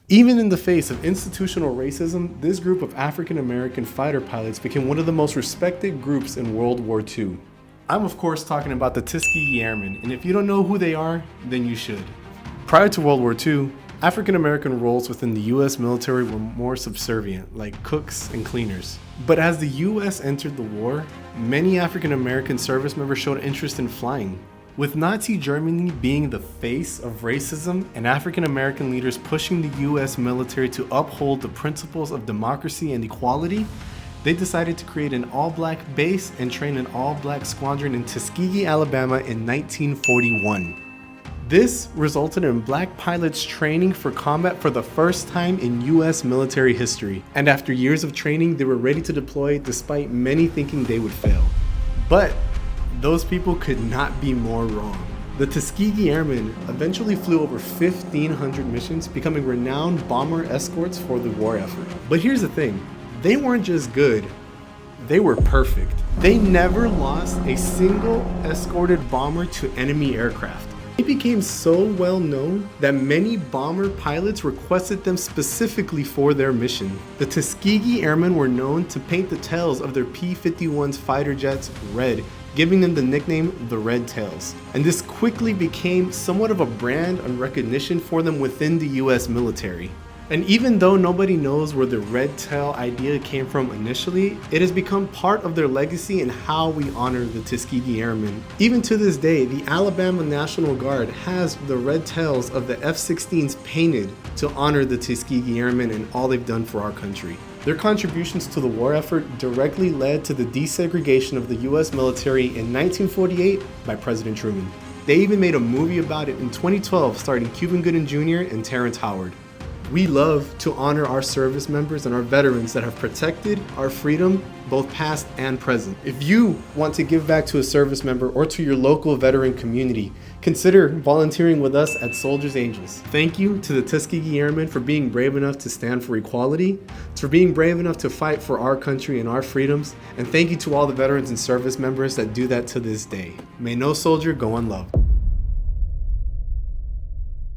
Even in the face of institutional racism, this group of African American fighter pilots became one of the most respected groups in World War II. I'm of course talking about the Tuskegee Airmen, and if you don't know who they are, then you should. Prior to World War II, African American roles within the US military were more subservient, like cooks and cleaners. But as the US entered the war, many African American service members showed interest in flying. With Nazi Germany being the face of racism and African American leaders pushing the US military to uphold the principles of democracy and equality, they decided to create an all-black base and train an all-black squadron in Tuskegee, Alabama in 1941. This resulted in black pilots training for combat for the first time in US military history. And after years of training, they were ready to deploy despite many thinking they would fail. But those people could not be more wrong. The Tuskegee Airmen eventually flew over 1,500 missions, becoming renowned bomber escorts for the war effort. But here's the thing, they weren't just good, they were perfect. They never lost a single escorted bomber to enemy aircraft. They became so well known that many bomber pilots requested them specifically for their mission. The Tuskegee Airmen were known to paint the tails of their P-51's fighter jets red, giving them the nickname the Red Tails. And this quickly became somewhat of a brand and recognition for them within the US military. And even though nobody knows where the red tail idea came from initially, it has become part of their legacy and how we honor the Tuskegee Airmen. Even to this day, the Alabama National Guard has the red tails of the F-16s painted to honor the Tuskegee Airmen and all they've done for our country. Their contributions to the war effort directly led to the desegregation of the US military in 1948 by President Truman. They even made a movie about it in 2012 starring Cuba Gooding Jr. and Terrence Howard. We love to honor our service members and our veterans that have protected our freedom, both past and present. If you want to give back to a service member or to your local veteran community, consider volunteering with us at Soldiers Angels. Thank you to the Tuskegee Airmen for being brave enough to stand for equality, for being brave enough to fight for our country and our freedoms, and thank you to all the veterans and service members that do that to this day. May no soldier go unloved.